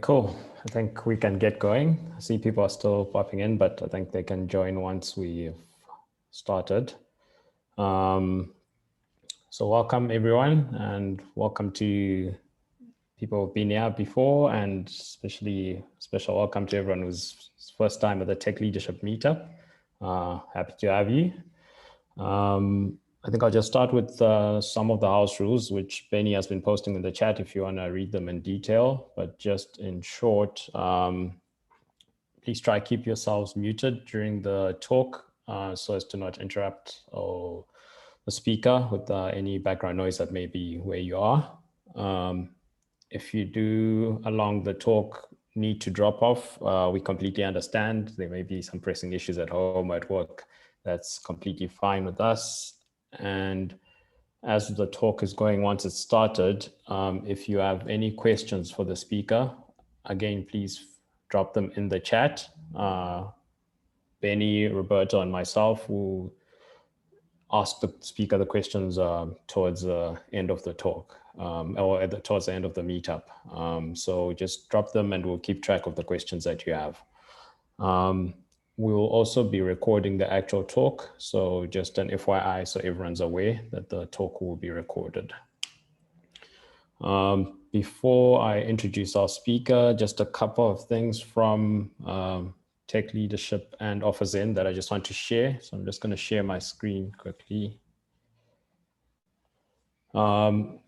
Cool. I think we can get going. I see people are still popping in, but I think they can join once we've started. So welcome everyone, and welcome to people who've been here before, and especially special welcome to everyone who's first time at the Tech Leadership Meetup. Happy to have you. I think I'll just start with some of the house rules, which Benny has been posting in the chat if you want to read them in detail. But just in short, please try keep yourselves muted during the talk so as to not interrupt the speaker with any background noise that may be where you are. If you do along the talk need to drop off, we completely understand. There may be some pressing issues at home, at work. That's completely fine with us. And as the talk is going, once it's started, if you have any questions for the speaker, again, please drop them in the chat. Benny, Roberto, and myself will ask the speaker the questions towards the end of the talk or towards the end of the meetup. So just drop them and we'll keep track of the questions that you have. We will also be recording the actual talk. So just an FYI, so everyone's aware that the talk will be recorded. Before I introduce our speaker, just a couple of things from Tech Leadership and OfferZen that I just want to share. So I'm just going to share my screen quickly. To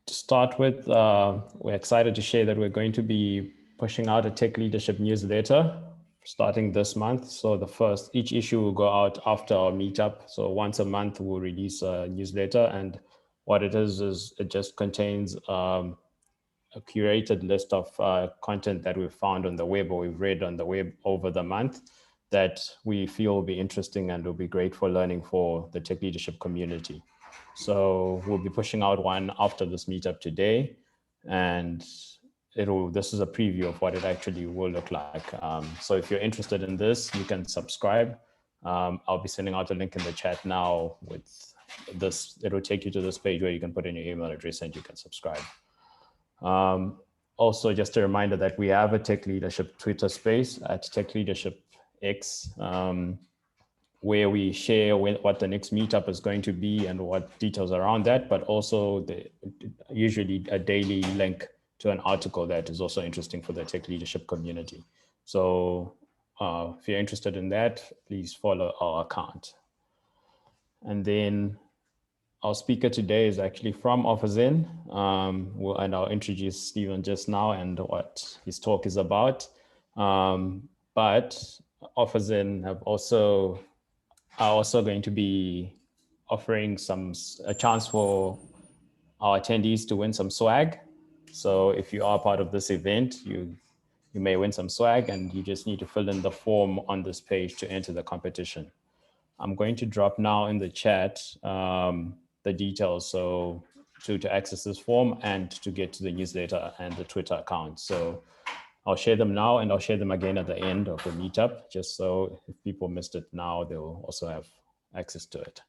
start with, we're excited to share that we're going to be pushing out a Tech Leadership newsletter starting this month. So each issue will go out after our meetup. So once a month, we'll release a newsletter. And what it is it just contains a curated list of content that we've found on the web or we've read on the web over the month that we feel will be interesting and will be great for learning for the tech leadership community. So we'll be pushing out one after this meetup today, and this is a preview of what it actually will look like. So if you're interested in this, you can subscribe. I'll be sending out a link in the chat now with this. It'll take you to this page where you can put in your email address and you can subscribe. Also, just a reminder that we have a Tech Leadership Twitter space at Tech Leadership X, where we share what the next meetup is going to be and what details around that, but also usually a daily link to an article that is also interesting for the tech leadership community. So if you're interested in that, please follow our account. And then our speaker today is actually from OfferZen, and I'll introduce Stephen just now and what his talk is about. But OfferZen are also going to be offering a chance for our attendees to win some swag. So if you are part of this event, you may win some swag, and you just need to fill in the form on this page to enter the competition. I'm going to drop now in the chat the details so to access this form and to get to the newsletter and the Twitter account. So I'll share them now, and I'll share them again at the end of the meetup, just so if people missed it now, they'll also have access to it.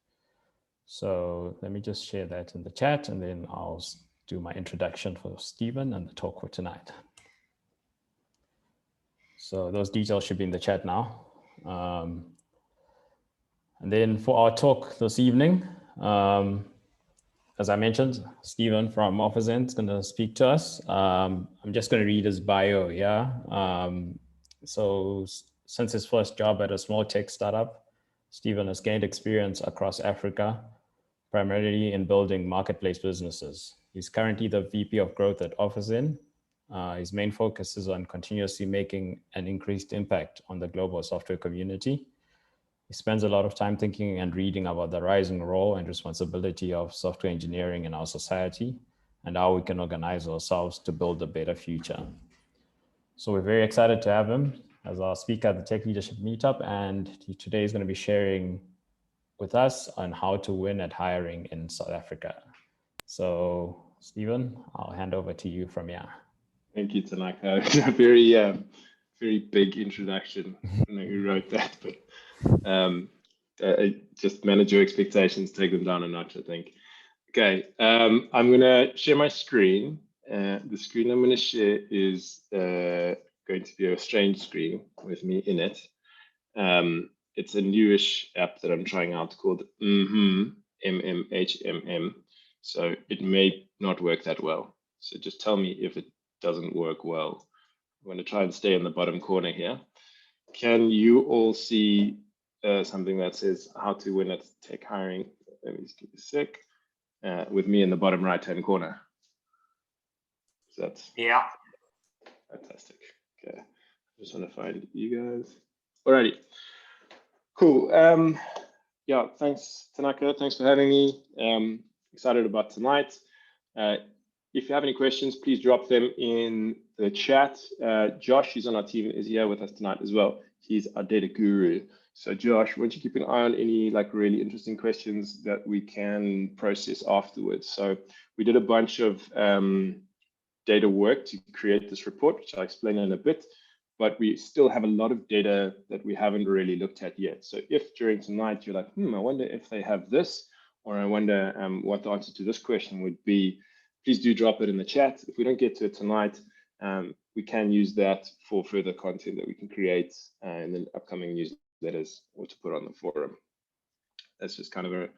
So let me just share that in the chat, and then I'll do my introduction for Stephen and the talk for tonight. So those details should be in the chat now. And then for our talk this evening, as I mentioned, Stephen from OfferZen is going to speak to us. I'm just going to read his bio here. So since his first job at a small tech startup, Stephen has gained experience across Africa, primarily in building marketplace businesses. He's currently the VP of Growth at OfferZen. His main focus is on continuously making an increased impact on the global software community. He spends a lot of time thinking and reading about the rising role and responsibility of software engineering in our society and how we can organize ourselves to build a better future. So we're very excited to have him as our speaker at the Tech Leadership Meetup, and today he's going to be sharing with us on how to win at hiring in South Africa. So Stephen, I'll hand over to you from here. Thank you, Tanaka. A very big introduction. I don't know who wrote that, but just manage your expectations, take them down a notch, I think. Okay, I'm going to share my screen. The screen I'm going to share is going to be a strange screen with me in it. It's a newish app that I'm trying out called MMHMM. So it may not work that well. So just tell me if it doesn't work well. I'm going to try and stay in the bottom corner here. Can you all see something that says how to win at tech hiring? Let me just give a sec. With me in the bottom right-hand corner. That's fantastic. Okay, I just want to find you guys. Alrighty, cool. Yeah, thanks Tanaka. Thanks for having me. Excited about tonight. If you have any questions, please drop them in the chat. Josh, who's on our team, is here with us tonight as well. He's our data guru. So Josh, why don't you keep an eye on any like really interesting questions that we can process afterwards. So we did a bunch of data work to create this report, which I'll explain in a bit, but we still have a lot of data that we haven't really looked at yet. So if during tonight you're like, I wonder if they have this, or I wonder what the answer to this question would be, please do drop it in the chat. If we don't get to it tonight, we can use that for further content that we can create in the upcoming newsletters or to put on the forum. That's just kind of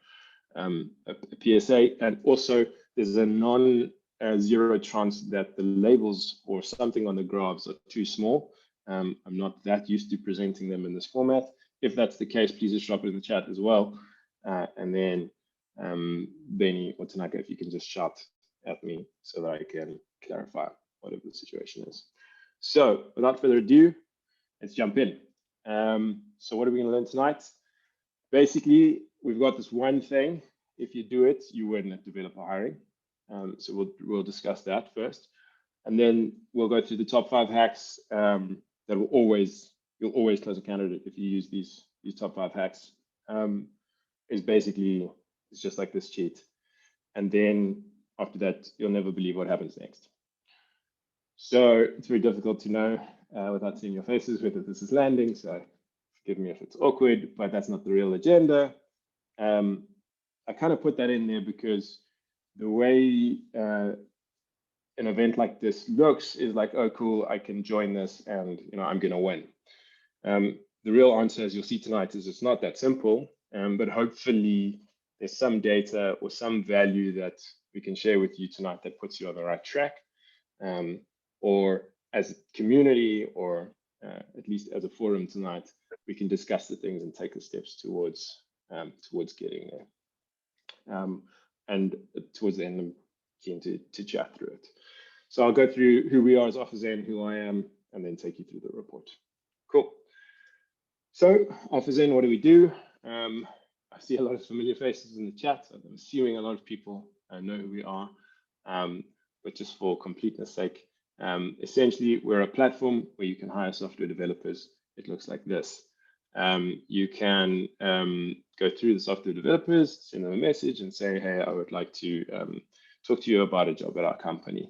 a PSA. And also there's a non-zero chance that the labels or something on the graphs are too small. I'm not that used to presenting them in this format. If that's the case, please just drop it in the chat as well. And then Benny or Tanaka, if you can just shout at me so that I can clarify whatever the situation is. So without further ado, let's jump in. So what are we going to learn tonight? Basically, we've got this one thing. If you do it, you win at developer hiring. So we'll discuss that first. And then we'll go through the top 5 hacks that you'll always close a candidate if you use these top 5 hacks. It's just like this cheat. And then after that, you'll never believe what happens next. So it's very difficult to know without seeing your faces whether this is landing. So forgive me if it's awkward, but that's not the real agenda. I kind of put that in there because the way an event like this looks is like, oh, cool, I can join this and I'm going to win. The real answer, as you'll see tonight, is it's not that simple, but hopefully there's some data or some value that we can share with you tonight that puts you on the right track, or as a community, or at least as a forum tonight, we can discuss the things and take the steps towards getting there. And towards the end, I'm keen to chat through it. So I'll go through who we are as OfferZen, who I am, and then take you through the report. Cool. So OfferZen, what do we do? I see a lot of familiar faces in the chat. So I'm assuming a lot of people know who we are, but just for completeness sake, essentially we're a platform where you can hire software developers. It looks like this. You can go through the software developers, send them a message and say, hey, I would like to talk to you about a job at our company.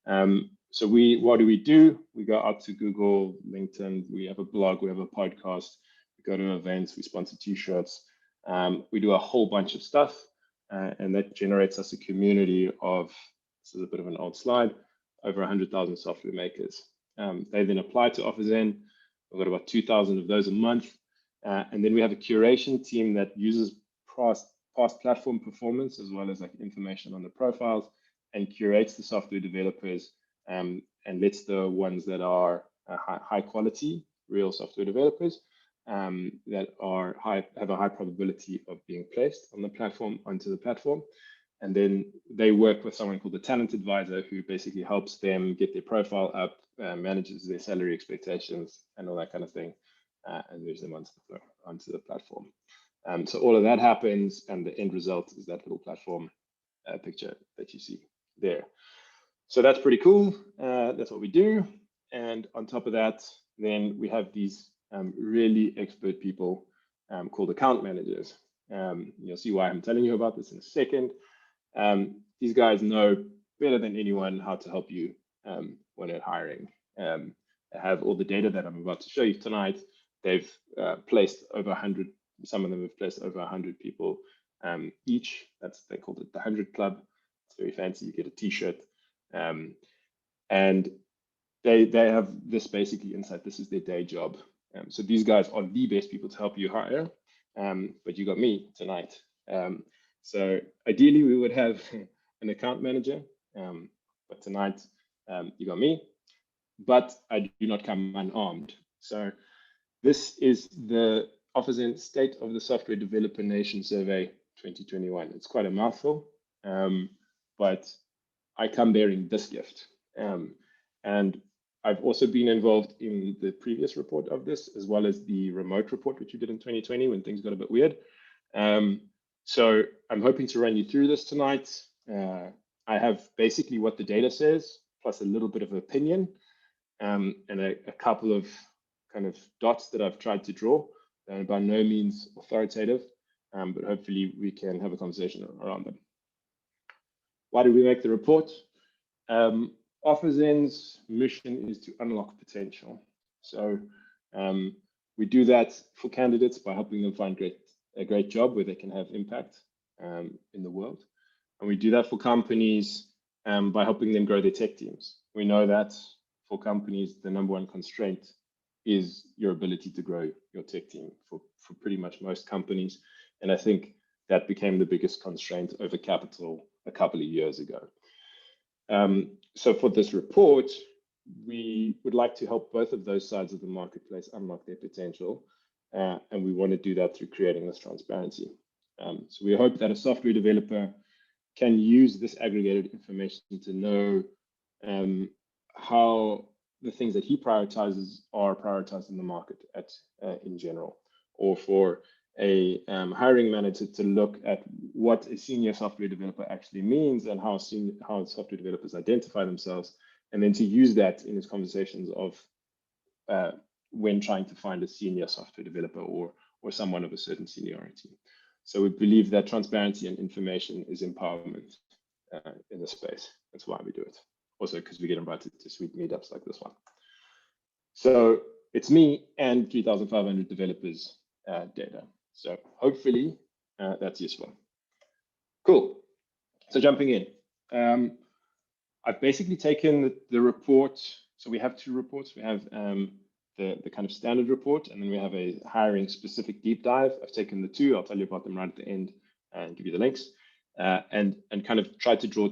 So what do? We go out to Google, LinkedIn, we have a blog, we have a podcast, we go to events, we sponsor t-shirts, we do a whole bunch of stuff, and that generates us a community of, this is a bit of an old slide, over 100,000 software makers. They then apply to OfferZen. We've got about 2,000 of those a month. And then we have a curation team that uses past platform performance as well as like information on the profiles and curates the software developers and lets the ones that are high quality, real software developers that have a high probability of being placed on the platform, onto the platform. And then they work with someone called the talent advisor who basically helps them get their profile up, manages their salary expectations and all that kind of thing, and moves them onto the platform. So all of that happens, and the end result is that little platform picture that you see there. So that's pretty cool. That's what we do. And on top of that, then we have these really expert people called account managers. You'll see why I'm telling you about this in a second. These guys know better than anyone how to help you when you're hiring. They have all the data that I'm about to show you tonight. They've placed over 100, some of them have placed over 100 people each. They called it the 100 Club. It's very fancy. You get a t-shirt And they have this basically insight. This is their day job. So these guys are the best people to help you hire. But you got me tonight. So ideally we would have an account manager, but tonight you got me. But I do not come unarmed. So this is the Office State of the Software Developer Nation Survey 2021. It's quite a mouthful, but I come bearing this gift. And I've also been involved in the previous report of this, as well as the remote report, which we did in 2020 when things got a bit weird. So I'm hoping to run you through this tonight. I have basically what the data says, plus a little bit of opinion, and a couple of kind of dots that I've tried to draw, and by no means authoritative, but hopefully we can have a conversation around them. Why did we make the report? OfficeN's mission is to unlock potential. So we do that for candidates by helping them find a great job where they can have impact in the world. And we do that for companies by helping them grow their tech teams. We know that for companies, the #1 constraint is your ability to grow your tech team for pretty much most companies. And I think that became the biggest constraint over capital a couple of years ago. So for this report, we would like to help both of those sides of the marketplace unlock their potential. And we want to do that through creating this transparency. So we hope that a software developer can use this aggregated information to know how the things that he prioritizes are prioritized in the market in general, or for a hiring manager to look at what a senior software developer actually means and how software developers identify themselves, and then to use that in his conversations of when trying to find a senior software developer or someone of a certain seniority. So we believe that transparency and information is empowerment in this space. That's why we do it. Also, because we get invited to sweet meetups like this one. So it's me and 3,500 developers data. So hopefully that's useful. Cool. So jumping in, I've basically taken the report. So we have 2 reports. We have the kind of standard report, and then we have a hiring specific deep dive. I've taken the 2. I'll tell you about them right at the end and give you the links, and kind of try to draw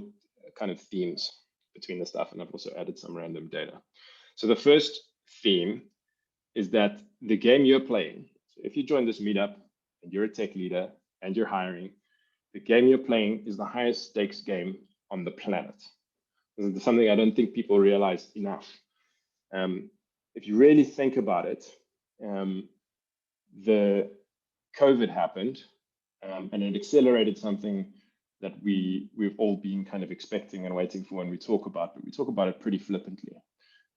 kind of themes between the stuff. And I've also added some random data. So the first theme is that the game you're playing, so if you join this meetup and you're a tech leader and you're hiring, the game you're playing is the highest stakes game on the planet. This is something I don't think people realize enough. If you really think about it, the COVID happened and it accelerated something that we've all been kind of expecting and waiting for when we talk about, but we talk about it pretty flippantly.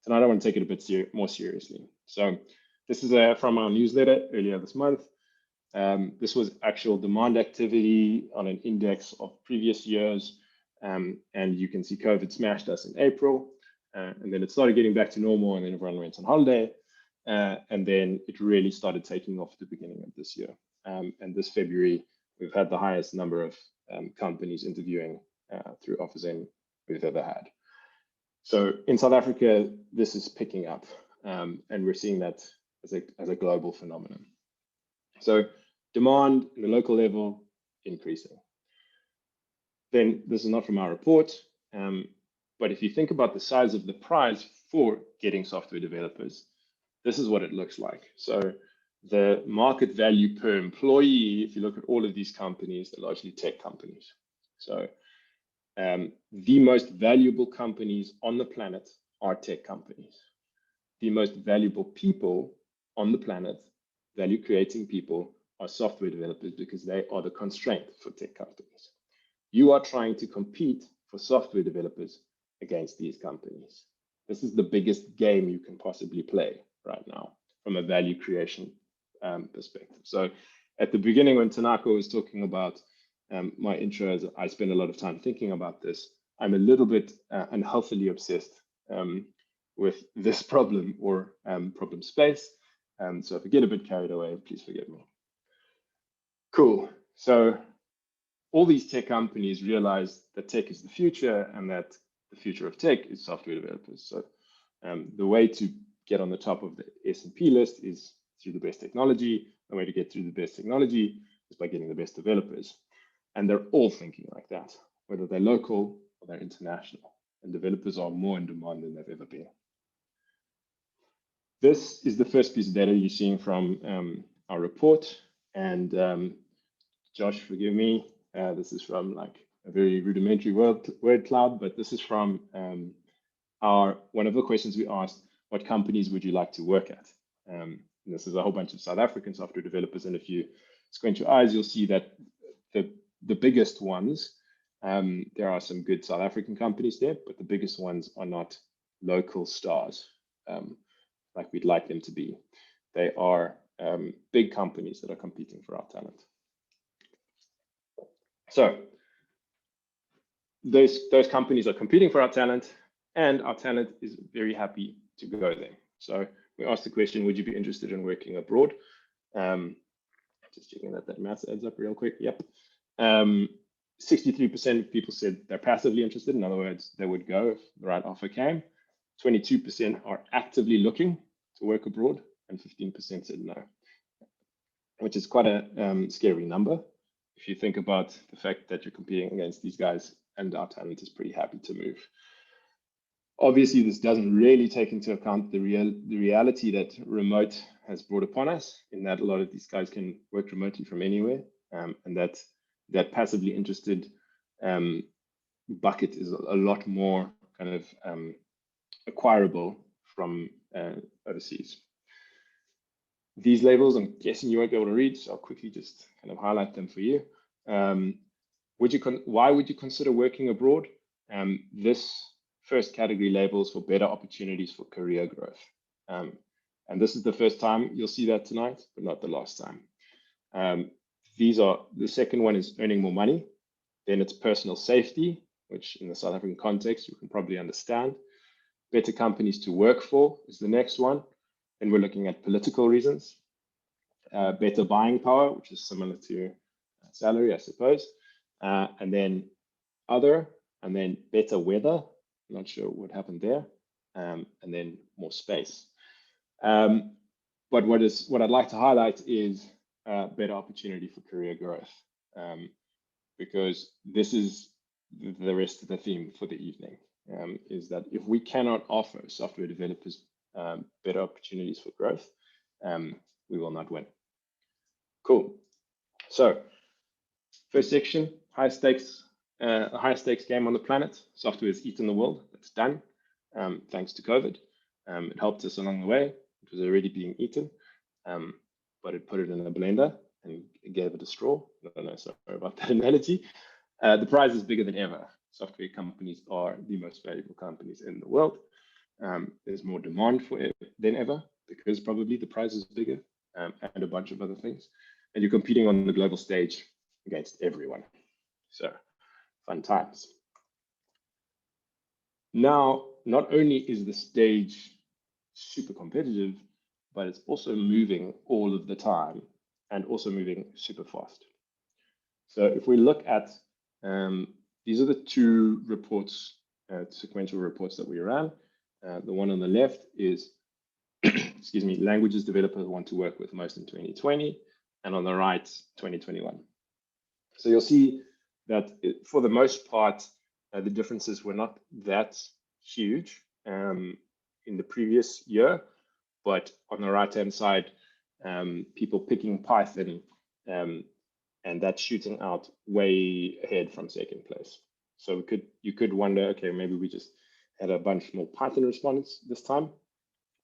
Tonight I want to take it a bit more seriously. So this is from our newsletter earlier this month. This was actual demand activity on an index of previous years. And you can see COVID smashed us in April. And then it started getting back to normal, and then everyone went on holiday. And then it really started taking off at the beginning of this year. And this February, we've had the highest number of companies interviewing through OfficeN we've ever had. So in South Africa, this is picking up, and we're seeing that as a global phenomenon. So demand in the local level increasing. Then this is not from our report, but if you think about the size of the prize for getting software developers, this is what it looks like. So the market value per employee, if you look at all of these companies, they're largely tech companies. So the most valuable companies on the planet are tech companies. The most valuable people on the planet, value creating people, are software developers because they are the constraint for tech companies. You are trying to compete for software developers against these companies. This is the biggest game you can possibly play right now from a value creation perspective. So at the beginning, when Tanaka was talking about my intro, I spend a lot of time thinking about this. I'm a little bit unhealthily obsessed with this problem or problem space. So if I get a bit carried away, please forgive me. Cool. So all these tech companies realize that tech is the future and that the future of tech is software developers. So the way to get on the top of the S&P list is through the best technology. The way to get through the best technology is by getting the best developers. And they're all thinking like that, whether they're local or they're international. And developers are more in demand than they've ever been. This is the first piece of data you're seeing from our report. And Josh, forgive me, this is from like a very rudimentary word cloud, but this is from one of the questions we asked: what companies would you like to work at? And this is a whole bunch of South African software developers. And if you squint your eyes, you'll see that the biggest ones, there are some good South African companies there, but the biggest ones are not local stars like we'd like them to be. They are big companies that are competing for our talent. So those companies are competing for our talent, and our talent is very happy to go there. So we asked the question, would you be interested in working abroad? Just checking that math adds up real quick. Yep. 63% of people said they're passively interested. In other words, they would go if the right offer came. 22% are actively looking to work abroad, and 15% said no, which is quite a scary number if you think about the fact that you're competing against these guys, and our talent is pretty happy to move. Obviously, this doesn't really take into account the reality that remote has brought upon us, in that a lot of these guys can work remotely from anywhere, and that passively interested bucket is a lot more kind of acquirable from overseas. These labels, I'm guessing you won't be able to read, so I'll quickly just kind of highlight them for you. Why would you consider working abroad? This first category labels for better opportunities for career growth. And this is the first time you'll see that tonight, but not the last time. The second one is earning more money. Then it's personal safety, which in the South African context, you can probably understand. Better companies to work for is the next one. And we're looking at political reasons. Better buying power, which is similar to salary, I suppose. And then other, and then better weather. Not sure what happened there. And then more space. But what I'd like to highlight is better opportunity for career growth, because this is the rest of the theme for the evening, is that if we cannot offer software developers better opportunities for growth, we will not win. Cool. So first section, high stakes game on the planet. Software has eaten the world. That's done, thanks to COVID. It helped us along the way. It was already being eaten, but it put it in a blender and gave it a straw. No, sorry about that analogy. The prize is bigger than ever. Software companies are the most valuable companies in the world. There's more demand for it than ever, because probably the prize is bigger, and a bunch of other things. And you're competing on the global stage against everyone. So fun times. Now, not only is the stage super competitive, but it's also moving all of the time, and also moving super fast. So if we look at, these are the two reports, sequential reports that we ran. The one on the left is, excuse me, languages developers want to work with most in 2020, and on the right, 2021. So you'll see that for the most part, the differences were not that huge in the previous year, but on the right-hand side, people picking Python, and that's shooting out way ahead from second place. So you could wonder, okay, maybe we just had a bunch more Python respondents this time.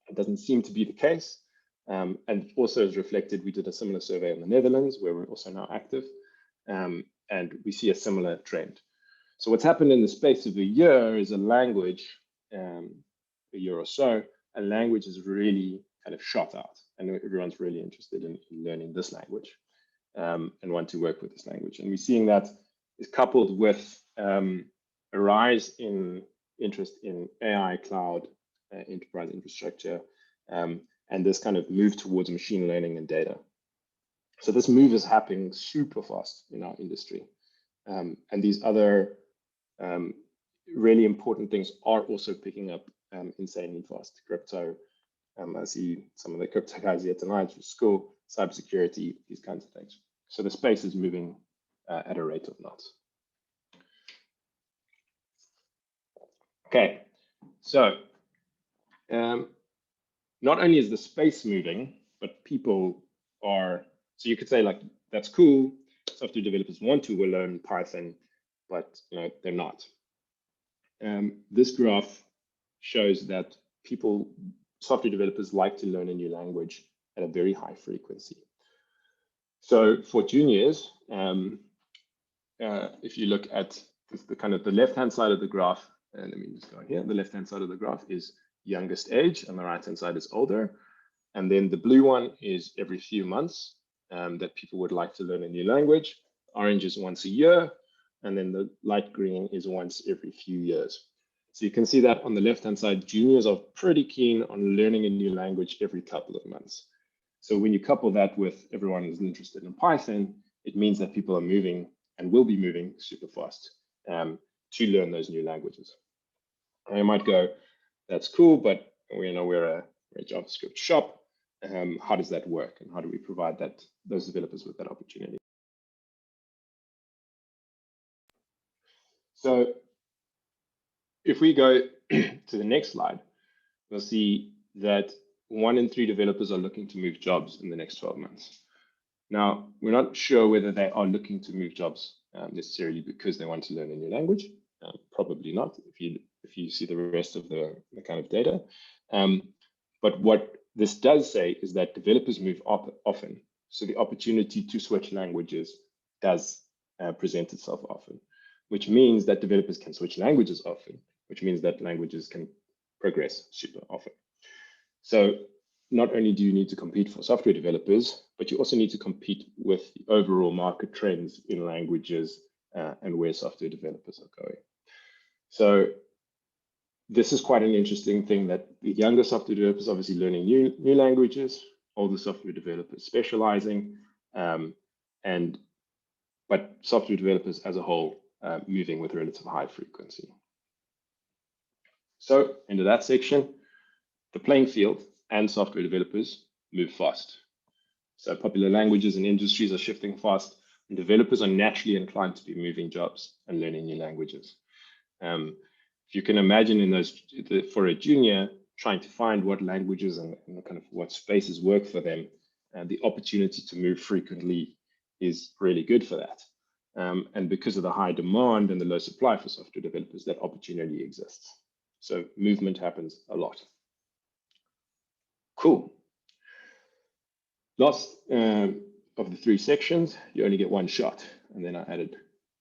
It doesn't seem to be the case. And also as reflected, we did a similar survey in the Netherlands, where we're also now active, and we see a similar trend. So what's happened in the space of a year is a language, a year or so, a language is really kind of shot out, and everyone's really interested in learning this language, and want to work with this language. And we're seeing that is coupled with a rise in interest in AI, cloud, enterprise infrastructure, and this kind of move towards machine learning and data. So this move is happening super fast in our industry. And these other really important things are also picking up insanely fast. Crypto, I see some of the crypto guys here tonight for school, cybersecurity, these kinds of things. So the space is moving at a rate of knots. Okay, so not only is the space moving, but people are, so you could say like, that's cool, software developers want to learn Python, but they're not. This graph shows that software developers like to learn a new language at a very high frequency. So for juniors, if you look at the kind of the left-hand side of the graph, and let me just go here, the left-hand side of the graph is youngest age, and the right-hand side is older. And then the blue one is every few months that people would like to learn a new language. Orange is once a year, and then the light green is once every few years. So you can see that on the left-hand side, juniors are pretty keen on learning a new language every couple of months. So when you couple that with everyone is interested in Python, it means that people are moving and will be moving super fast to learn those new languages. And you might go, that's cool, but we're a JavaScript shop. How does that work, and how do we provide those developers with that opportunity? So if we go to the next slide, we'll see that 1 in 3 developers are looking to move jobs in the next 12 months. Now, we're not sure whether they are looking to move jobs necessarily because they want to learn a new language. Probably not, if you see the rest of the kind of data. But what this does say is that developers move often. So the opportunity to switch languages does present itself often, which means that developers can switch languages often, which means that languages can progress super often. So not only do you need to compete for software developers, but you also need to compete with the overall market trends in languages and where software developers are going. So this is quite an interesting thing, that the younger software developers obviously learning new languages, older software developers specializing, but software developers as a whole moving with relative high frequency. So into that section, the playing field and software developers move fast. So popular languages and industries are shifting fast, and developers are naturally inclined to be moving jobs and learning new languages. If you can imagine for a junior, trying to find what languages and kind of what spaces work for them, the opportunity to move frequently is really good for that. And because of the high demand and the low supply for software developers, that opportunity exists. So movement happens a lot. Cool. Last of the 3 sections, you only get 1 shot. And then I added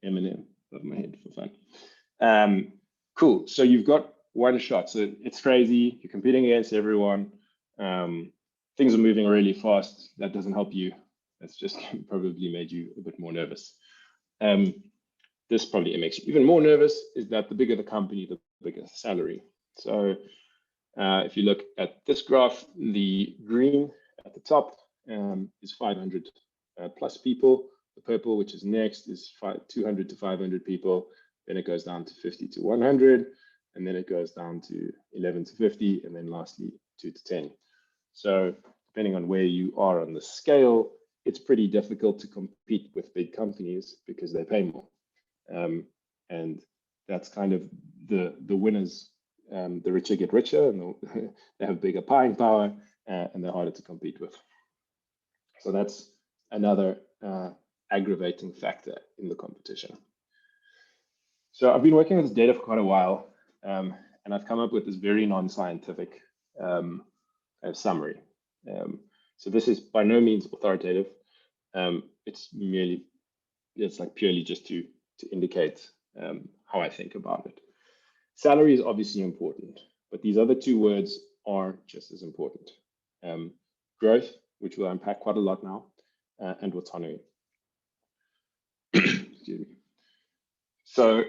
Eminem above my head for fun. Cool, so you've got 1 shot. So it's crazy, you're competing against everyone. Things are moving really fast. That doesn't help you. That's just probably made you a bit more nervous. This probably makes you even more nervous, is that the bigger the company, the bigger the salary. So if you look at this graph, the green at the top is 500 plus people. The purple, which is next, is 200 to 500 people. Then it goes down to 50 to 100, and then it goes down to 11 to 50, and then lastly 2 to 10. So depending on where you are on the scale, it's pretty difficult to compete with big companies because they pay more. And that's kind of the winners. The richer get richer, and they have bigger buying power, and they're harder to compete with. So that's another aggravating factor in the competition. So I've been working with this data for quite a while, and I've come up with this very non-scientific summary. So this is by no means authoritative. It's like purely just to indicate how I think about it. Salary is obviously important, but these other 2 words are just as important. Growth, which we'll unpack quite a lot now, and autonomy. Excuse me. So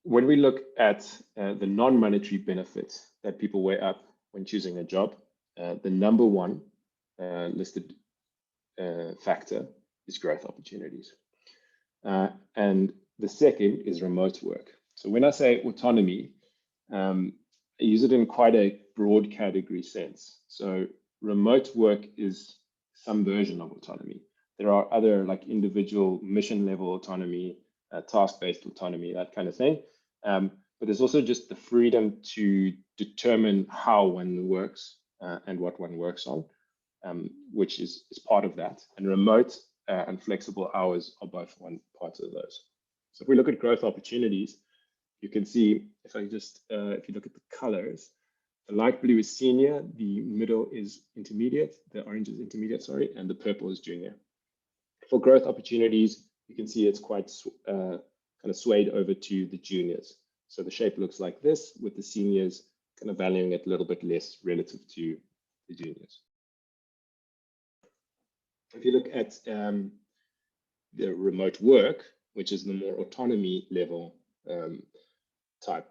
when we look at the non-monetary benefits that people weigh up when choosing a job, the number 1 listed factor is growth opportunities. And the second is remote work. So when I say autonomy, I use it in quite a broad category sense. So remote work is some version of autonomy. There are other like individual mission level autonomy, task-based autonomy, that kind of thing. But there's also just the freedom to determine how one works and what one works on, which is part of that. And remote and flexible hours are both one part of those. So if we look at growth opportunities, you can see, if I just, if you look at the colors, the light blue is senior, the middle is intermediate, the orange is intermediate, sorry, and the purple is junior. For growth opportunities, you can see it's quite kind of swayed over to the juniors. So the shape looks like this, with the seniors kind of valuing it a little bit less relative to the juniors. If you look at the remote work, which is the more autonomy level type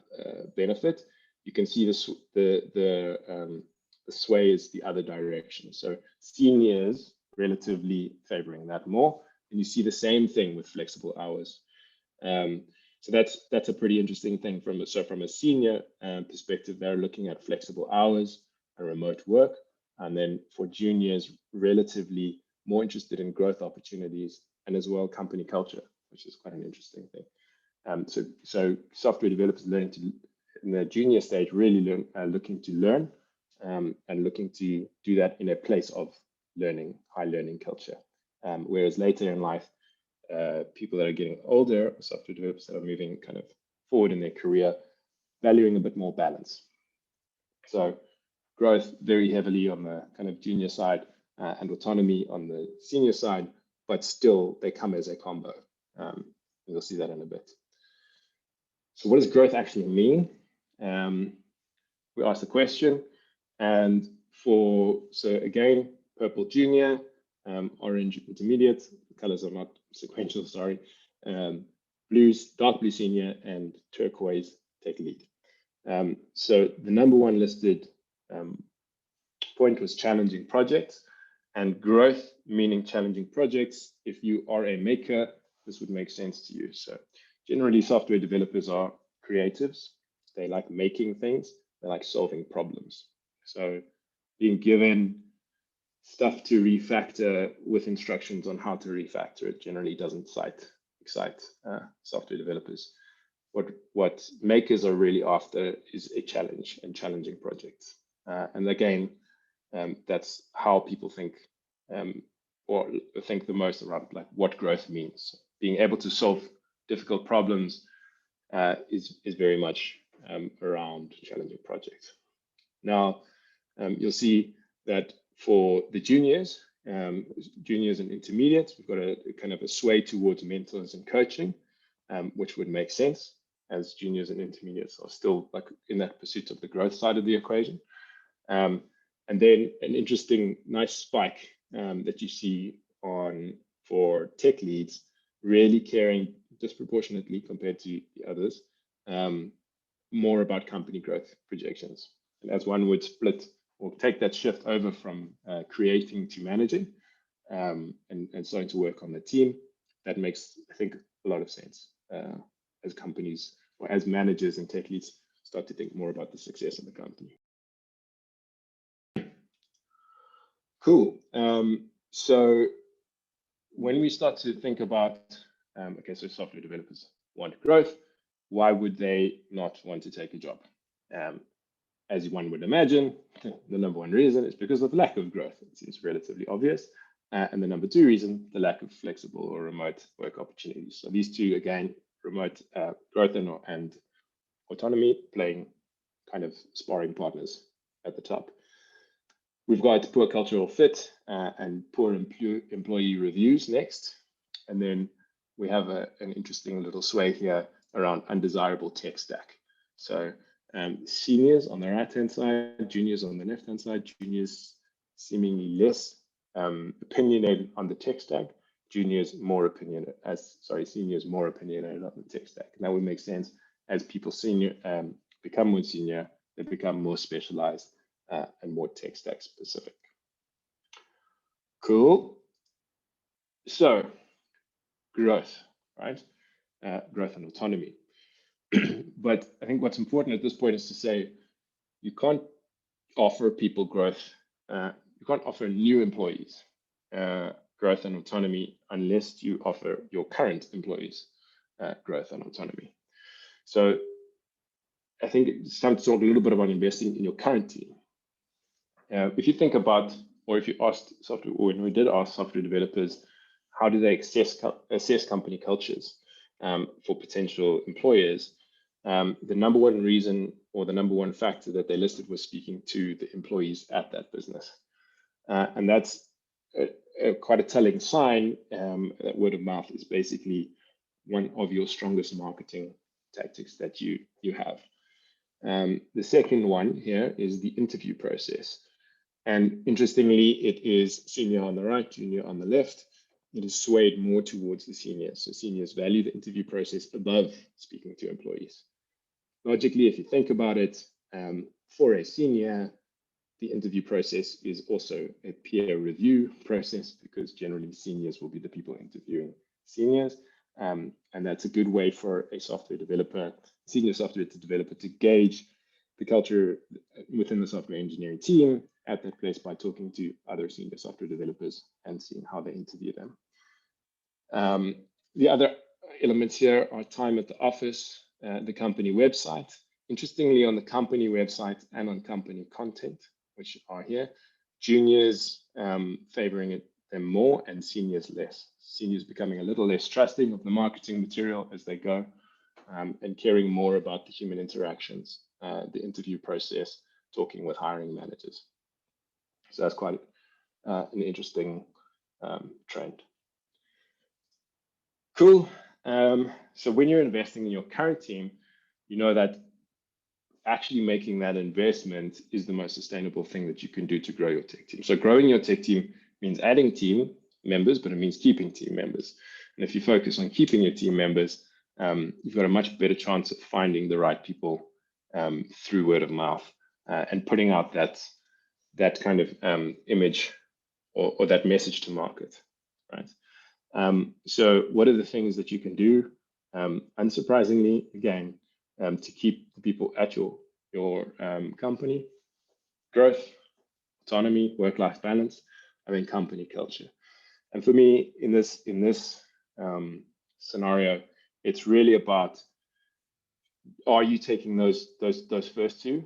benefit, you can see this, the sway is the other direction. So seniors relatively favoring that more, and you see the same thing with flexible hours. So that's a pretty interesting thing from a senior perspective. They're looking at flexible hours and remote work, and then for juniors, relatively more interested in growth opportunities and as well company culture, which is quite an interesting thing. So software developers learning to, in the junior stage, really looking to learn and looking to do that in a place of learning, high learning culture. Whereas later in life, people that are getting older, software developers that are moving kind of forward in their career, valuing a bit more balance. So growth very heavily on the kind of junior side and autonomy on the senior side, but still they come as a combo. We'll see that in a bit. So what does growth actually mean? We asked the question, and so again, purple junior, orange intermediate, the colors are not sequential, sorry, blues, dark blue senior, and turquoise tech lead. So the number one listed point was challenging projects, and growth meaning challenging projects. If you are a maker, this would make sense to you. So generally, software developers are creatives. They like making things. They like solving problems. So being given stuff to refactor with instructions on how to refactor it generally doesn't excite software developers. What makers are really after is a challenge and challenging projects. And again, that's how people think or think the most around like what growth means. Being able to solve difficult problems is very much around challenging projects. Now, you'll see that for the juniors and intermediates, we've got a kind of a sway towards mentors and coaching, which would make sense as juniors and intermediates are still like in that pursuit of the growth side of the equation. And then an interesting, nice spike that you see for tech leads, really caring disproportionately compared to the others, more about company growth projections. And as one would split or take that shift over from creating to managing and starting to work on the team, that makes, I think, a lot of sense as companies or as managers and tech leads start to think more about the success of the company. Cool. So when we start to think about, okay, so software developers want growth, why would they not want to take a job? As one would imagine, the number one reason is because of lack of growth. It seems relatively obvious. And the number two reason, the lack of flexible or remote work opportunities. So these two, again, remote growth and autonomy playing kind of sparring partners at the top. We've got poor cultural fit and poor employee reviews next. And then we have an interesting little sway here around undesirable tech stack. So seniors on the right-hand side, juniors on the left-hand side, juniors seemingly less opinionated on the tech stack, seniors more opinionated on the tech stack. And that would make sense as people become more senior, they become more specialized and more tech stack specific. Cool. So growth, right? Growth and autonomy. But I think what's important at this point is to say you can't offer people growth. You can't offer new employees growth and autonomy unless you offer your current employees growth and autonomy. So I think it's time to talk a little bit about investing in your current team. If you think about, or if you asked software, or when we did ask software developers, how do they assess company cultures for potential employers? The number one reason or the number one factor that they listed was speaking to the employees at that business. And that's quite a telling sign that word of mouth is basically one of your strongest marketing tactics that you have. The second one here is the interview process. And interestingly, it is senior on the right, junior on the left. It is swayed more towards the seniors. So seniors value the interview process above speaking to employees. Logically, if you think about it, for a senior, the interview process is also a peer review process because generally seniors will be the people interviewing seniors. And that's a good way for a software developer, senior software developer, to gauge the culture within the software engineering team at that place by talking to other senior software developers and seeing how they interview them. The other elements here are time at the office, the company website. Interestingly, on the company website and on company content, which are here, juniors favoring them more and seniors less. Seniors becoming a little less trusting of the marketing material as they go and caring more about the human interactions, the interview process, talking with hiring managers. So that's quite an interesting trend. Cool. So when you're investing in your current team, you know that actually making that investment is the most sustainable thing that you can do to grow your tech team. So growing your tech team means adding team members, but it means keeping team members. And if you focus on keeping your team members, you've got a much better chance of finding the right people through word of mouth and putting out that kind of image or that message to market, right? So what are the things that you can do? Unsurprisingly, again, to keep the people at your company: growth, autonomy, work-life balance, and then company culture. And for me, in this scenario, it's really about, are you taking those first two?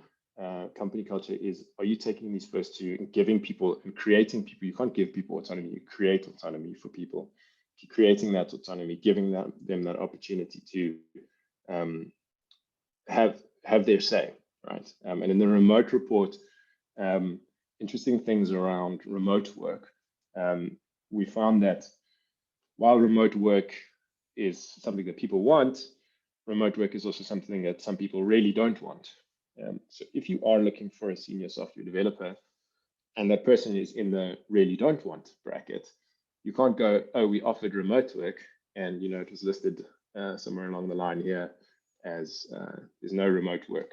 Company culture is, are you taking these first two and giving people and creating people? You can't give people autonomy, you create autonomy for people. Creating that autonomy, giving them that opportunity to have their say, right? And in the remote report, interesting things around remote work. We found that while remote work is something that people want, remote work is also something that some people really don't want. So if you are looking for a senior software developer and that person is in the really don't want bracket, you can't go, oh, we offered remote work and it was listed somewhere along the line here as there's no remote work.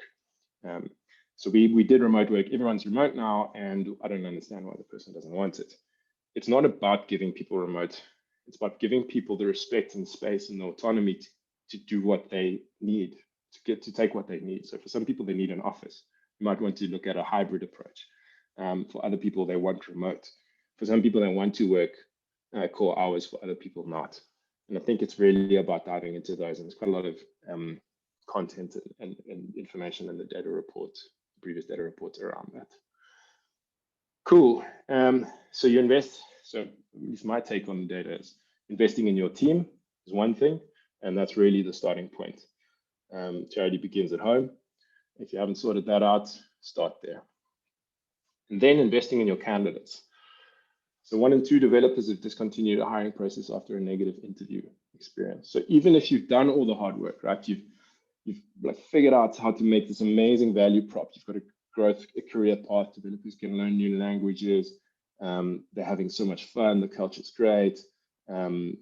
So we did remote work, everyone's remote now, and I don't understand why the person doesn't want it. It's not about giving people remote, it's about giving people the respect and space and the autonomy to do what they need, to take what they need. So for some people, they need an office. You might want to look at a hybrid approach. For other people, they want remote. For some people, they want to work core hours, for other people not. And I think it's really about diving into those. And there's quite a lot of content and information in the data report, previous data reports around that. Cool. So you invest. So at least my take on the data is investing in your team is one thing, and that's really the starting point. Charity begins at home. If you haven't sorted that out, start there. And then investing in your candidates. So 1 in 2 developers have discontinued a hiring process after a negative interview experience. So even if you've done all the hard work, right, you've like figured out how to make this amazing value prop, you've got a career path, developers can learn new languages, they're having so much fun, the culture's great,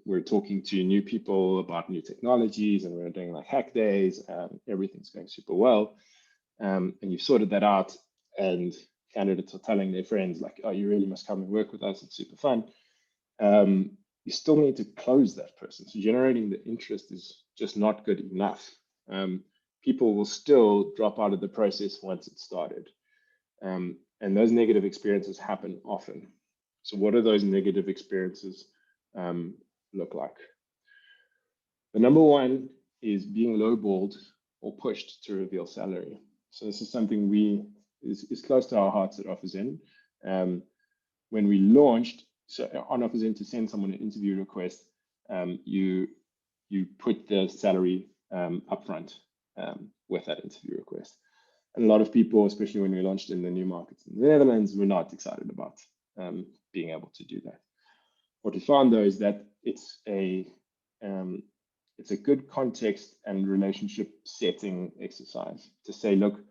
we're talking to new people about new technologies, and we're doing like hack days, everything's going super well, and you've sorted that out, and candidates are telling their friends like, oh, you really must come and work with us, it's super fun. You still need to close that person. So generating the interest is just not good enough. people will still drop out of the process once it's started. And those negative experiences happen often. So what do those negative experiences look like? The number one is being lowballed or pushed to reveal salary. So this is something is close to our hearts at OfferZen. When we launched, so on OfferZen, to send someone an interview request, you put the salary upfront with that interview request. And a lot of people, especially when we launched in the new markets in the Netherlands, were not excited about being able to do that. What we found, though, is that it's a good context and relationship setting exercise to say, look,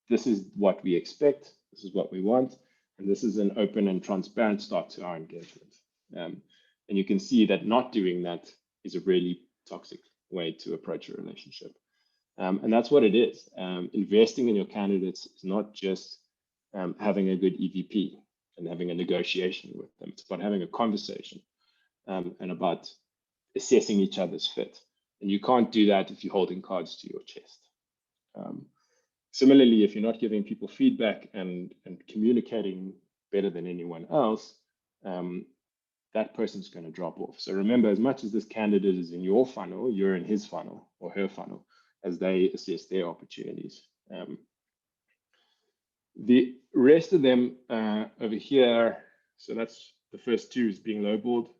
this is what we expect, this is what we want, and this is an open and transparent start to our engagement. And you can see that not doing that is a really toxic way to approach a relationship. And that's what it is. Investing in your candidates is not just having a good EVP and having a negotiation with them. It's about having a conversation and about assessing each other's fit. And you can't do that if you're holding cards to your chest. Similarly, if you're not giving people feedback and communicating better than anyone else, that person's going to drop off. So remember, as much as this candidate is in your funnel, you're in his funnel or her funnel as they assess their opportunities. The rest of them over here, so that's the first two, is being lowballed,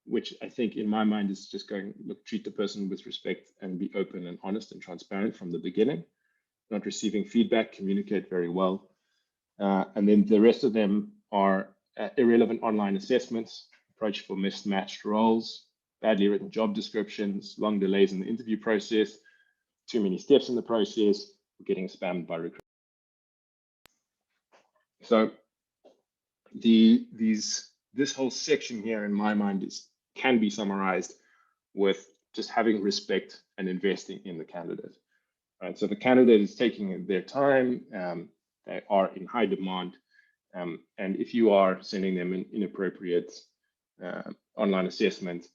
which I think in my mind is just going, look, treat the person with respect and be open and honest and transparent from the beginning. Not receiving feedback, communicate very well. And then the rest of them are irrelevant online assessments, approach for mismatched roles, badly written job descriptions, long delays in the interview process, too many steps in the process, getting spammed by recruiters. So this whole section here in my mind can be summarized with just having respect and investing in the candidate. Right, so the candidate is taking their time, they are in high demand, and if you are sending them an inappropriate online assessment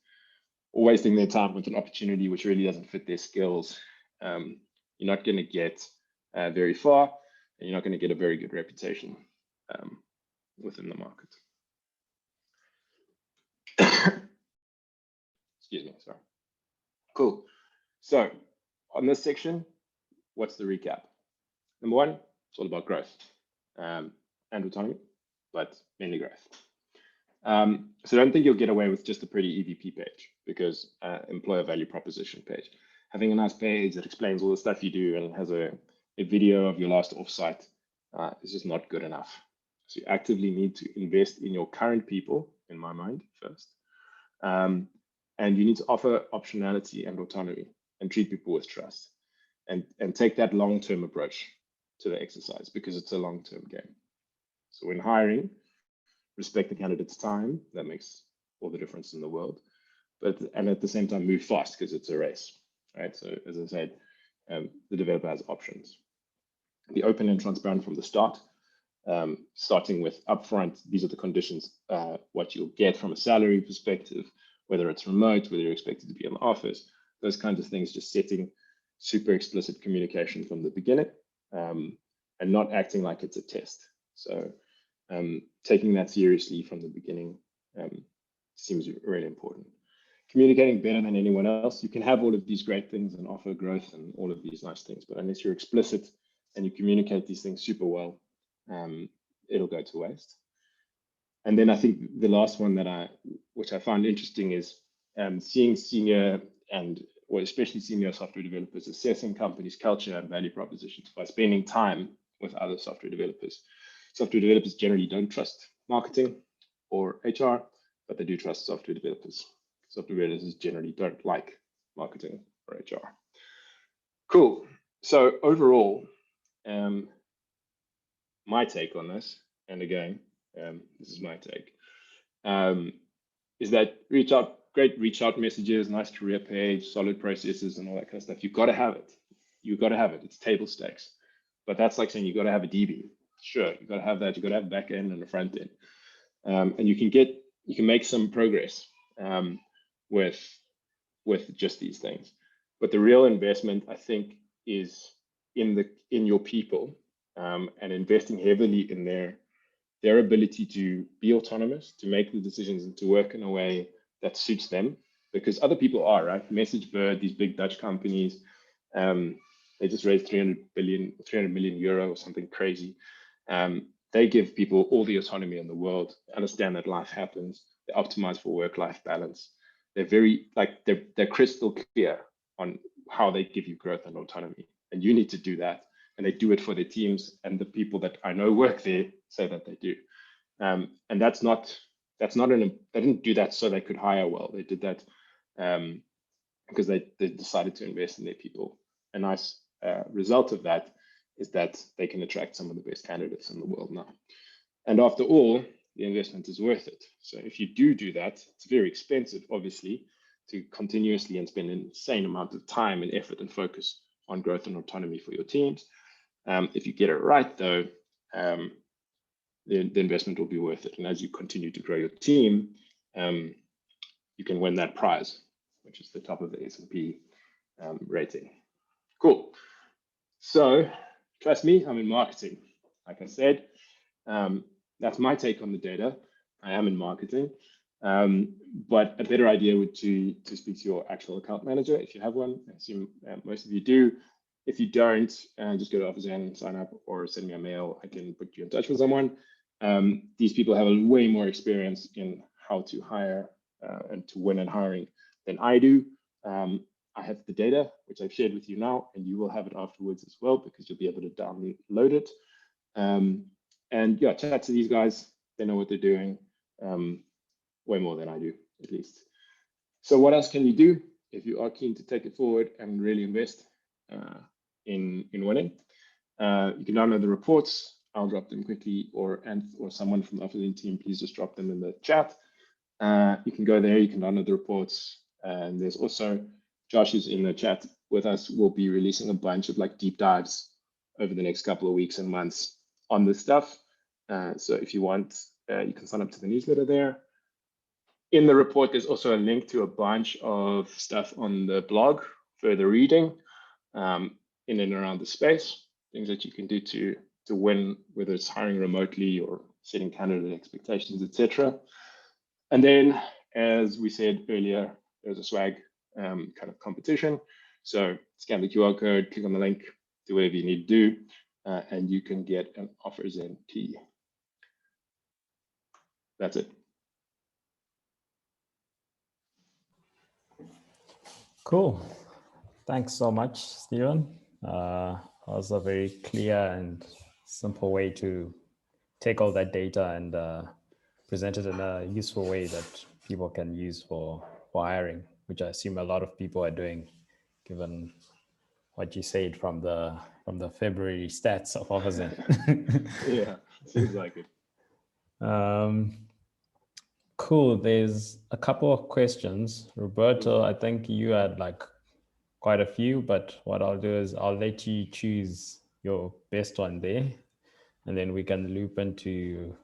or wasting their time with an opportunity which really doesn't fit their skills, you're not going to get very far, and you're not going to get a very good reputation within the market. Excuse me, sorry. Cool. So on this section, what's the recap? Number one, it's all about growth and autonomy, but mainly growth. So don't think you'll get away with just a pretty EVP page, because employer value proposition page. Having a nice page that explains all the stuff you do and has a video of your last offsite is just not good enough. So you actively need to invest in your current people, in my mind, first. And you need to offer optionality and autonomy and treat people with trust. And take that long-term approach to the exercise, because it's a long-term game. So when hiring, respect the candidate's time. That makes all the difference in the world. And at the same time, move fast, because it's a race, right? So as I said, the developer has options. Be open and transparent from the start, starting with upfront, these are the conditions, what you'll get from a salary perspective, whether it's remote, whether you're expected to be in the office, those kinds of things, just setting super explicit communication from the beginning, and not acting like it's a test. So taking that seriously from the beginning seems really important. Communicating better than anyone else. You can have all of these great things and offer growth and all of these nice things, but unless you're explicit and you communicate these things super well, it'll go to waste. And then I think the last one which I found interesting is seeing senior especially senior software developers assessing companies' culture and value propositions by spending time with other software developers. Software developers generally don't trust marketing or HR, but they do trust software developers. Software developers generally don't like marketing or HR. Cool. So overall, my take on this, and again, this is my take, is that great reach out messages, nice career page, solid processes, and all that kind of stuff. You've got to have it. You've got to have it. It's table stakes. But that's like saying you've got to have a DB. Sure, you've got to have that. You've got to have a back end and a front end. And you can make some progress with just these things. But the real investment, I think, is in your people, and investing heavily in their ability to be autonomous, to make the decisions, and to work in a way that suits them. Because other people are, right? MessageBird, these big Dutch companies, they just raised 300 million euro or something crazy. They give people all the autonomy in the world, understand that life happens, they optimize for work-life balance. They're very, like, they're crystal clear on how they give you growth and autonomy. And you need to do that. And they do it for their teams. And the people that I know work there say that they do. And they didn't do that so they could hire well. They did that because they decided to invest in their people. A nice result of that is that they can attract some of the best candidates in the world now. And after all, the investment is worth it. So if you do that, it's very expensive, obviously, to continuously and spend an insane amount of time and effort and focus on growth and autonomy for your teams. If you get it right, though, the investment will be worth it. And as you continue to grow your team, you can win that prize, which is the top of the S&P rating. Cool. So trust me, I'm in marketing. Like I said, that's my take on the data. I am in marketing. But a better idea would to speak to your actual account manager if you have one. I assume most of you do. If you don't, just go to Office and sign up or send me a mail. I can put you in touch with someone. These people have a way more experience in how to hire and to win in hiring than I do. I have the data, which I've shared with you now, and you will have it afterwards as well, because you'll be able to download it. And yeah, chat to these guys. They know what they're doing way more than I do, at least. So what else can you do if you are keen to take it forward and really invest in winning? You can download the reports. I'll drop them quickly, or someone from the Office team, please just drop them in the chat. You can go there, you can download the reports. And there's also, Josh is in the chat with us. We'll be releasing a bunch of like deep dives over the next couple of weeks and months on this stuff. So if you want, you can sign up to the newsletter there. In the report, there's also a link to a bunch of stuff on the blog, further reading in and around the space, things that you can do to win, whether it's hiring remotely or setting candidate expectations, etc. And then, as we said earlier, there's a swag kind of competition. So scan the QR code, click on the link, do whatever you need to do, and you can get an Offers NT. That's it. Cool. Thanks so much, Stephen. That was a very clear and simple way to take all that data and present it in a useful way that people can use for hiring, which I assume a lot of people are doing, given what you said from the February stats of Office. Yeah, seems like it. Cool. There's a couple of questions. Roberto, I think you had like quite a few, but what I'll do is I'll let you choose your best one there, and then we can loop into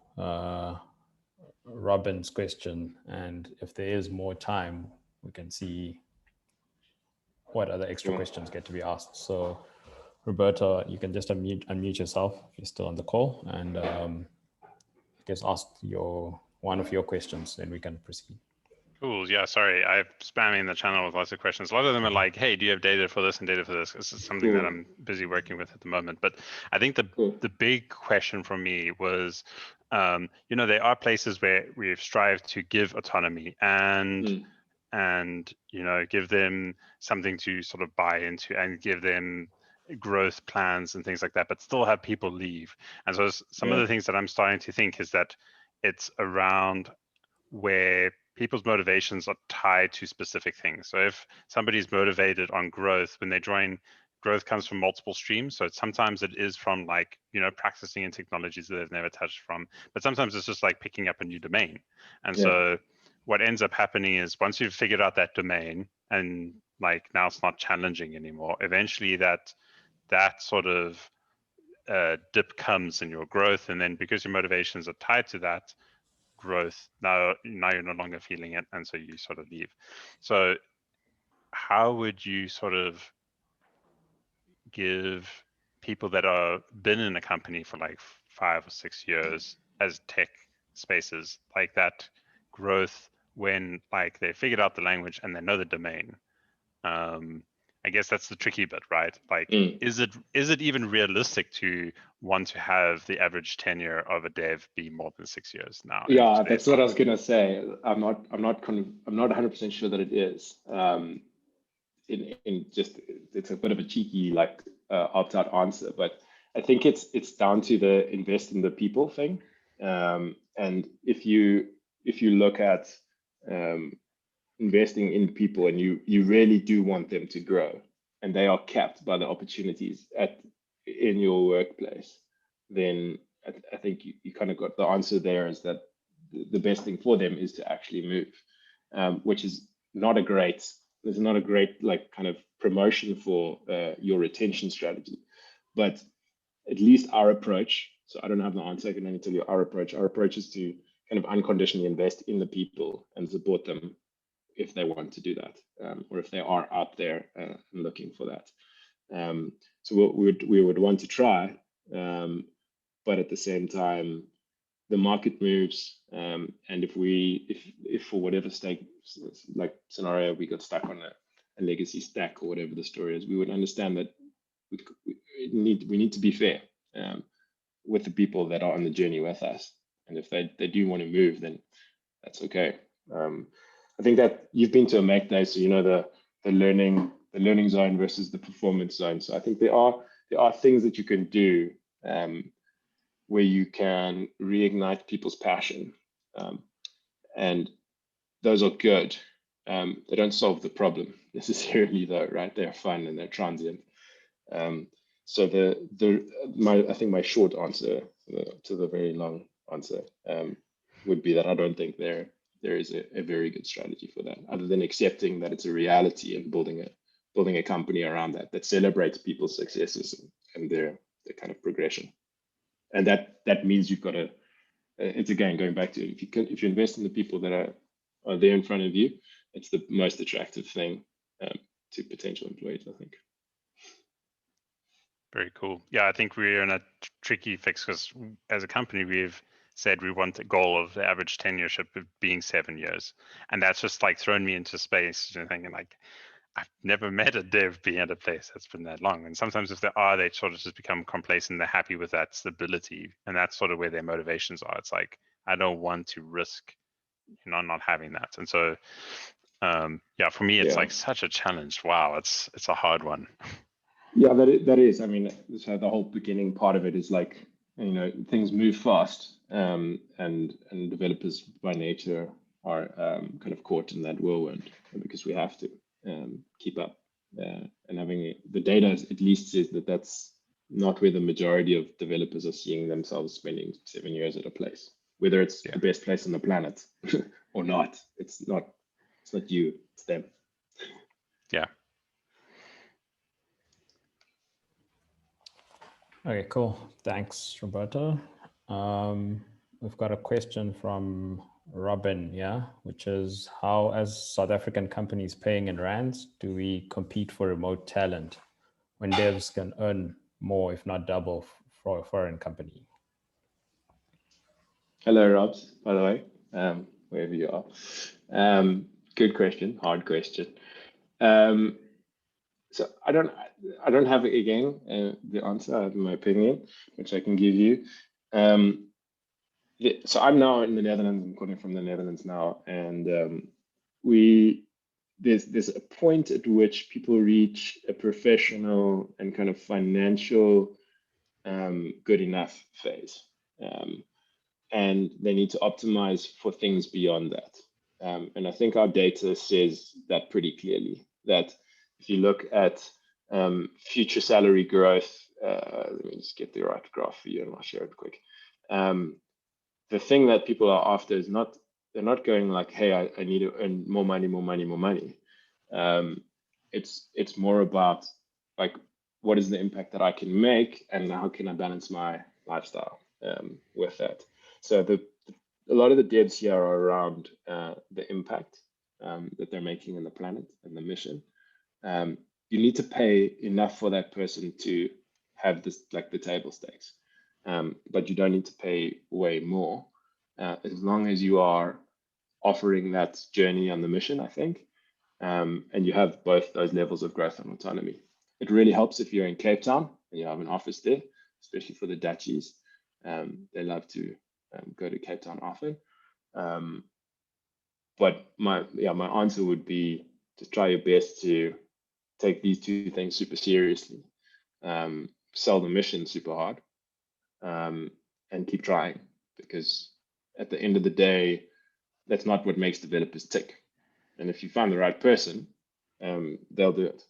Robin's question. And if there is more time, we can see what other extra questions get to be asked. So Roberto, you can just unmute yourself if you're still on the call, and just ask one of your questions, then we can proceed. Cool. Yeah, sorry. I'm spamming the channel with lots of questions. A lot of them are like, hey, do you have data for this and data for this? This is something that I'm busy working with at the moment. But I think the big question for me was, there are places where we've strived to give autonomy and give them something to sort of buy into and give them growth plans and things like that, but still have people leave. And so some of the things that I'm starting to think is that it's around where people's motivations are tied to specific things. So if somebody's motivated on growth, when they join, growth comes from multiple streams. So sometimes it is from like, practicing in technologies that they've never touched from, but sometimes it's just like picking up a new domain. And so what ends up happening is once you've figured out that domain and like now it's not challenging anymore, eventually that sort of dip comes in your growth. And then because your motivations are tied to that growth, now you're no longer feeling it, and so you sort of leave. So how would you sort of give people that are been in a company for like 5 or 6 years as tech spaces, like that growth when like they figured out the language and they know the domain? I guess that's the tricky bit, right? Like, is it even realistic to want to have the average tenure of a dev be more than 6 years now? Yeah, that's what I was gonna say. I'm not 100% sure that it is. In just, it's a bit of a cheeky like opt-out answer, but I think it's down to the invest in the people thing. And if you look at investing in people and you really do want them to grow and they are capped by the opportunities in your workplace, then I think you kind of got the answer there, is that the best thing for them is to actually move, which is not a great, there's not a great like kind of promotion for your retention strategy. But at least our approach, so I don't have the answer, I can only tell you our approach is to kind of unconditionally invest in the people and support them if they want to do that, or if they are out there and looking for that. So we would want to try, but at the same time, the market moves, and if for whatever stake, like scenario, we got stuck on a legacy stack or whatever the story is, we would understand that we need to be fair with the people that are on the journey with us, and if they do want to move, then that's okay. I think that you've been to a Mac Day, so you know the learning zone versus the performance zone. So I think there are things that you can do where you can reignite people's passion, and those are good. They don't solve the problem necessarily, though, right? They're fun and they're transient. So I think my short answer to the very long answer would be that I don't think there is a very good strategy for that, other than accepting that it's a reality and building a company around that celebrates people's successes and their kind of progression. And that means you've got to, it's again going back to, if you invest in the people that are there in front of you, it's the most attractive thing to potential employees, I think. Very cool. Yeah, I think we're in a tricky fix because as a company, we've said we want the goal of the average tenureship being 7 years. And that's just like thrown me into space and thinking like, I've never met a dev being at a place that's been that long. And sometimes if they sort of just become complacent. They're happy with that stability. And that's sort of where their motivations are. It's like, I don't want to risk, not having that. And so, yeah, for me, it's like such a challenge. Wow, it's a hard one. Yeah, that is. I mean, so the whole beginning part of it is like, things move fast, and developers by nature are kind of caught in that whirlwind because we have to keep up. And having the data at least says that that's not where the majority of developers are seeing themselves spending 7 years at a place, whether it's the best place on the planet or not. It's not you, it's them. Yeah. Okay, cool. Thanks, Roberto. We've got a question from Robin, which is, how, as South African companies paying in rands, do we compete for remote talent when devs can earn more, if not double, for a foreign company? Hello, Robs, by the way, wherever you are. Good question, hard question. So I don't have, again, the answer. I have my opinion, which I can give you. So I'm now in the Netherlands. I'm calling from the Netherlands now, and there's a point at which people reach a professional and kind of financial good enough phase, and they need to optimize for things beyond that. And I think our data says that pretty clearly, that if you look at future salary growth, let me just get the right graph for you and I'll share it quick. The thing that people are after is they're not going like, hey, I need to earn more money. It's more about like, what is the impact that I can make and how can I balance my lifestyle with that? So a lot of the devs here are around the impact that they're making on the planet and the mission. you need to pay enough for that person to have this, like the table stakes, but you don't need to pay way more, as long as you are offering that journey on the mission, I think, and you have both those levels of growth and autonomy. It really helps if you're in Cape Town and you have an office there, especially for the Dutchies. They love to go to Cape Town often. But my answer would be to try your best to take these two things super seriously, sell the mission super hard, and keep trying, because at the end of the day, that's not what makes developers tick. And if you find the right person, they'll do it.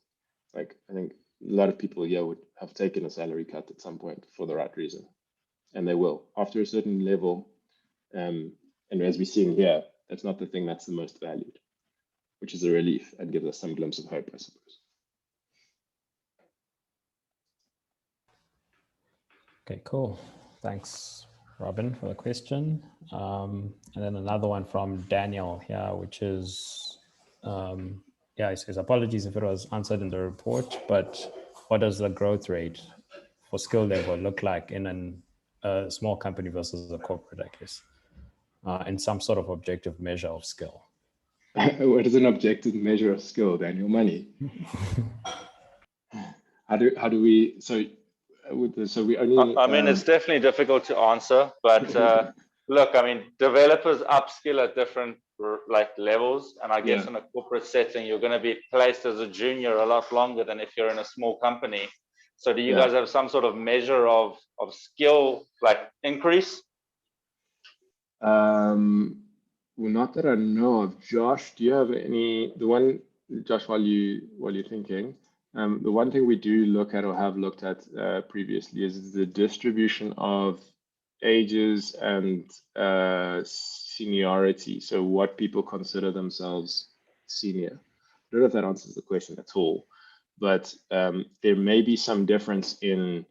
Like, I think a lot of people here would have taken a salary cut at some point for the right reason, and they will after a certain level. And as we're seeing here, that's not the thing that's the most valued, which is a relief and gives us some glimpse of hope, I suppose. Okay, cool. Thanks, Robin, for the question. And then another one from Daniel here, which is, he says, apologies if it was answered in the report, but what does the growth rate for skill level look like in a small company versus a corporate, I guess, in some sort of objective measure of skill? What is an objective measure of skill, Daniel? Money. How do we, so we only, I mean, it's definitely difficult to answer, but look, I mean, developers upskill at different like levels, and I guess in a corporate setting, you're going to be placed as a junior a lot longer than if you're in a small company. So do you guys have some sort of measure of skill, like increase? Well, not that I know of. Josh, do you have any, Josh, while you're thinking, the one thing we do look at or have looked at previously is the distribution of ages and seniority. So what people consider themselves senior. I don't know if that answers the question at all, but there may be some difference in,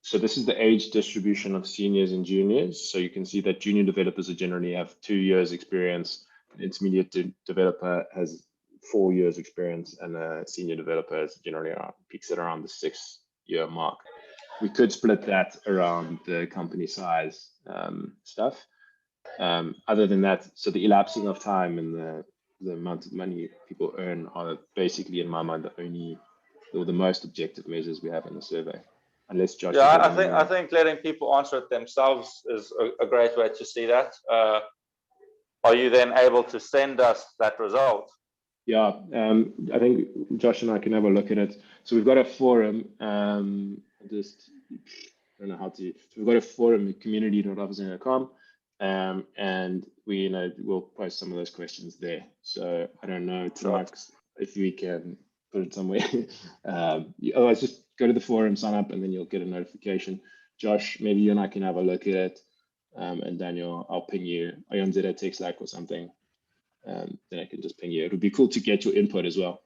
so this is the age distribution of seniors and juniors. So you can see that junior developers generally have 2 years experience. An intermediate developer has 4 years experience, and a senior developer is generally peaks at around the 6-year mark. We could split that around the company size stuff. Other than that, so the elapsing of time and the amount of money people earn are basically, in my mind, the most objective measures we have in the survey. Unless Josh, I think letting people answer it themselves is a great way to see that. Are you then able to send us that result? Yeah, I think Josh and I can have a look at it. So we've got a forum. I don't know how to. So we've got a forum at community.officing.com, and we'll post some of those questions there. So I don't know, Max, if we can put it somewhere. Otherwise, just go to the forum, sign up, and then you'll get a notification. Josh, maybe you and I can have a look at it. And Daniel, I'll ping you. Are you on ZTech Slack or something? Then I can just ping you. It would be cool to get your input as well,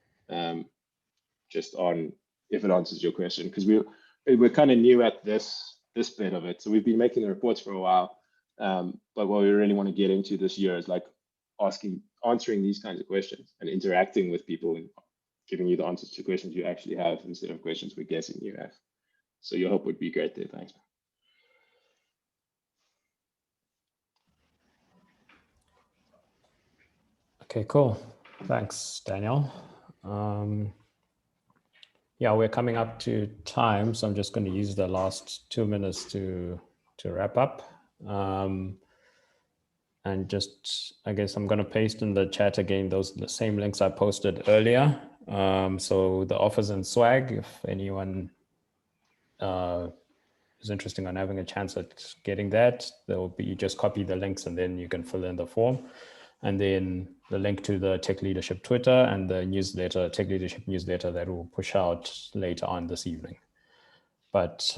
just on if it answers your question, because we're kind of new at this bit of it. So we've been making the reports for a while, but what we really want to get into this year is like answering these kinds of questions and interacting with people and giving you the answers to questions you actually have instead of questions we're guessing you have. So your help would be great there. Thanks. Okay, cool. Thanks, Daniel. Yeah, we're coming up to time, so I'm just going to use the last 2 minutes to wrap up. And just, I guess I'm going to paste in the chat again the same links I posted earlier. So the offers and swag, if anyone is interested in having a chance at getting that, there will be, you just copy the links and then you can fill in the form. And then the link to the Tech Leadership Twitter and the newsletter, Tech Leadership newsletter, that will push out later on this evening. But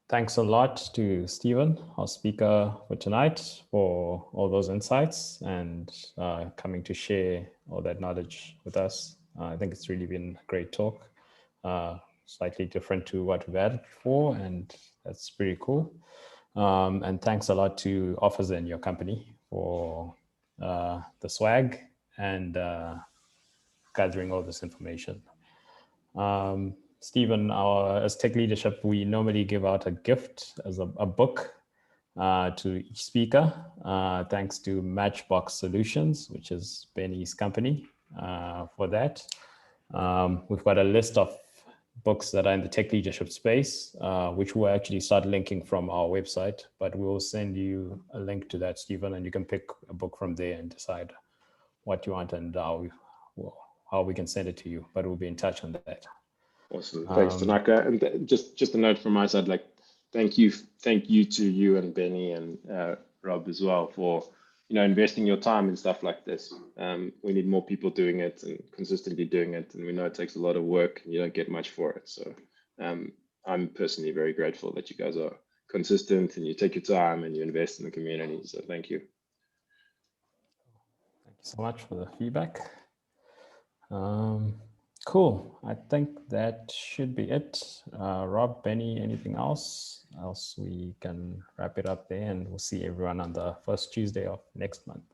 thanks a lot to Stephen, our speaker for tonight, for all those insights and coming to share all that knowledge with us. I think it's really been a great talk, slightly different to what we've had before, and that's pretty cool. And thanks a lot to Officer in your company for the swag and gathering all this information. Stephen, as Tech Leadership, we normally give out a gift as a book to each speaker, thanks to Matchbox Solutions, which is Benny's company for that. We've got a list of books that are in the tech leadership space, which we'll actually start linking from our website, but we'll send you a link to that, Stephen, and you can pick a book from there and decide what you want and how we can send it to you, but we'll be in touch on that. Awesome. Thanks, Tanaka. And just a note from my side, like, thank you to you and Benny and Rob as well for, investing your time in stuff like this. We need more people doing it and consistently doing it. And we know it takes a lot of work and you don't get much for it. So I'm personally very grateful that you guys are consistent and you take your time and you invest in the community. So thank you. Thank you so much for the feedback. Cool. I think that should be it. Rob, Benny, anything else? Else we can wrap it up there, and we'll see everyone on the first Tuesday of next month.